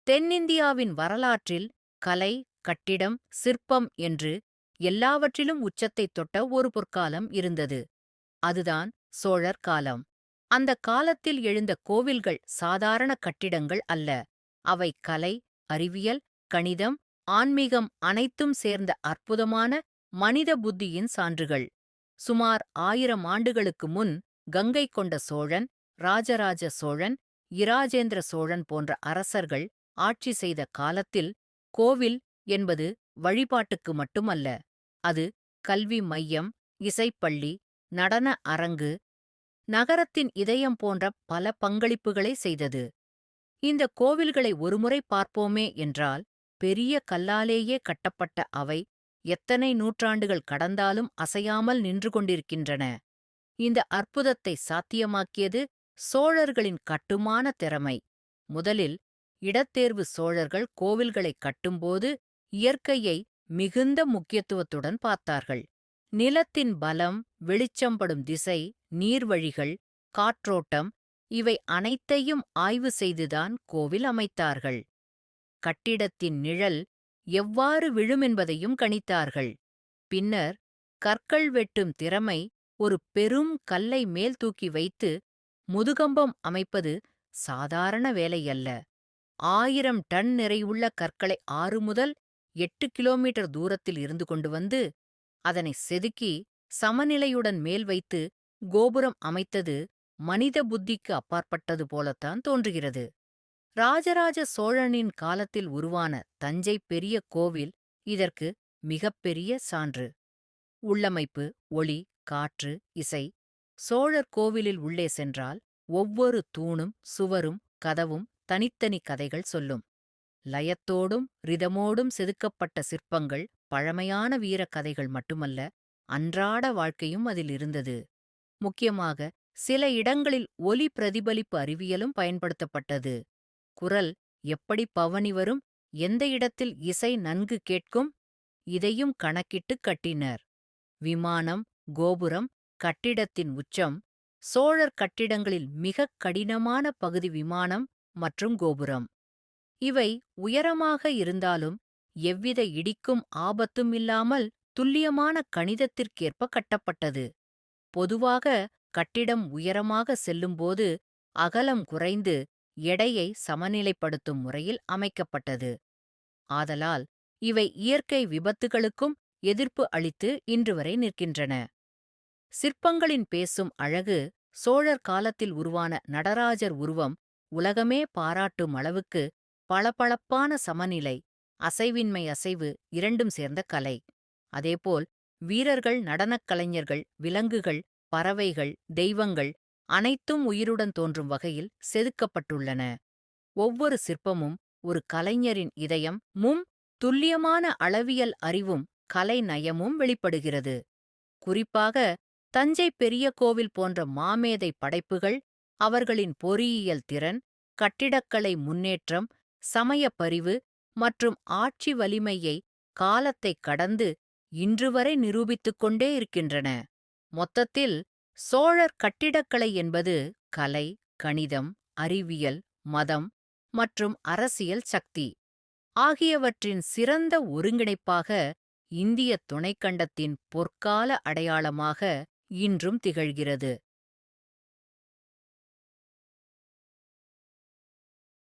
தென்னிந்தியாவின் வரலாற்றில் கலை, கட்டிடம், சிற்பம் என்று எல்லாவற்றிலும் உச்சத்தைத் தொட்ட ஒரு பொற்காலம் இருந்தது. அதுதான் சோழர் காலம். அந்தக் காலத்தில் எழுந்த கோவில்கள் சாதாரண கட்டிடங்கள் அல்ல. அவை கலை, அறிவியல், கணிதம், ஆன்மீகம் அனைத்தும் சேர்ந்த அற்புதமான மனித புத்தியின் சான்றுகள். சுமார் 1000 ஆண்டுகளுக்கு முன் கங்கை கொண்ட சோழன், ராஜராஜ சோழன், இராஜேந்திர சோழன் போன்ற அரசர்கள் ஆட்சி செய்த காலத்தில் கோவில் என்பது வழிபாட்டுக்கு மட்டுமல்ல, அது கல்வி மையம், இசைப்பள்ளி, நடன அரங்கு, நகரத்தின் இதயம் போன்ற பல பங்களிப்புகளை செய்தது. இந்த கோவில்களை ஒருமுறை பார்ப்போமே என்றால், பெரிய கல்லாலேயே கட்டப்பட்ட அவை எத்தனை நூற்றாண்டுகள் கடந்தாலும் அசையாமல் நின்று கொண்டிருக்கின்றன. இந்த அற்புதத்தை சாத்தியமாக்கியது சோழர்களின் கட்டுமான திறமை. முதலில் இடத்தேர்வு. சோழர்கள் கோவில்களைக் கட்டும்போது இயற்கையை மிகுந்த முக்கியத்துவத்துடன் பார்த்தார்கள். நிலத்தின் பலம், வெளிச்சம்படும் திசை, நீர்வழிகள், காற்றோட்டம் இவை அனைத்தையும் ஆய்வு செய்துதான் கோவில் அமைத்தார்கள். கட்டிடத்தின் நிழல் எவ்வாறு விழுமென்பதையும் கணித்தார்கள். பின்னர் கற்கள் வெட்டும் திறமை. ஒரு பெரும் கல்லை மேல் தூக்கி வைத்து முதுகம்பம் அமைப்பது சாதாரண வேலையல்ல. 1000 டன் நிறையுள்ள கற்களை 6 முதல் 8 கிலோமீட்டர் தூரத்தில் இருந்து கொண்டு வந்து அதனை செதுக்கி சமநிலையுடன் மேல் வைத்து கோபுரம் அமைத்தது மனித புத்திக்கு அப்பாற்பட்டது போலத்தான் தோன்றுகிறது. ராஜராஜ சோழனின் காலத்தில் உருவான தஞ்சை பெரிய கோவில் இதற்கு மிகப்பெரிய சான்று. உள்ளமைப்பு, ஒளி, காற்று, இசை. சோழர் கோவிலில் உள்ளே சென்றால் ஒவ்வொரு தூணும், சுவரும், கதவும் தனித்தனி கதைகள் சொல்லும். லயத்தோடும் ரிதமோடும் செதுக்கப்பட்ட சிற்பங்கள் பழமையான வீர கதைகள் மட்டுமல்ல, அன்றாட வாழ்க்கையும் அதில் இருந்தது. முக்கியமாக சில இடங்களில் ஒலி பிரதிபலிப்பு அறிவியலும் பயன்படுத்தப்பட்டது. குரல் எப்படி பவனி வரும், எந்த இடத்தில் இசை நன்கு கேட்கும், இதையும் கணக்கிட்டுக் கட்டினர். விமானம், கோபுரம், கட்டிடத்தின் உச்சம். சோழர் கட்டிடங்களில் மிகக் கடினமான பகுதி விமானம் மற்றும் கோபுரம். இவை உயரமாக இருந்தாலும் எவ்வித இடிக்கும் ஆபத்தும் இல்லாமல் துல்லியமான கணிதத்திற்கேற்ப கட்டப்பட்டது. பொதுவாக கட்டிடம் உயரமாக செல்லும்போது அகலம் குறைந்து எடையை சமநிலைப்படுத்தும் முறையில் அமைக்கப்பட்டது. ஆதலால் இவை இயற்கை விபத்துகளுக்கும் எதிர்ப்பு அளித்து இன்று வரை நிற்கின்றன. சிற்பங்களின் பேசும் அழகு. சோழர் காலத்தில் உருவான நடராஜர் உருவம் உலகமே பாராட்டும் அளவுக்கு பளபளப்பான சமநிலை, அசைவின்மை அசைவு இரண்டும் சேர்ந்த கலை. அதேபோல் வீரர்கள், நடனக் கலைஞர்கள், விலங்குகள், பறவைகள், தெய்வங்கள் அனைத்தும் உயிருடன் தோன்றும் வகையில் செதுக்கப்பட்டுள்ளன. ஒவ்வொரு சிற்பமும் ஒரு கலைஞரின் இதயமும் துல்லியமான அளவியல் அறிவும் கலை நயமும் வெளிப்படுகிறது. குறிப்பாக தஞ்சை பெரிய கோவில் போன்ற மாமேதை படைப்புகள் அவர்களின் பொறியியல் திறன், கட்டிடக்கலை முன்னேற்றம், சமயப்பரிவு மற்றும் ஆட்சி வலிமையை காலத்தைக் கடந்து இன்றுவரை நிரூபித்துக் கொண்டே இருக்கின்றன. மொத்தத்தில் சோழர் கட்டிடக்கலை என்பது கலை, கணிதம், அறிவியல், மதம் மற்றும் அரசியல் சக்தி ஆகியவற்றின் சிறந்த ஒருங்கிணைப்பாக இந்திய துணைக்கண்டத்தின் பொற்கால அடையாளமாக இன்றும் திகழ்கிறது.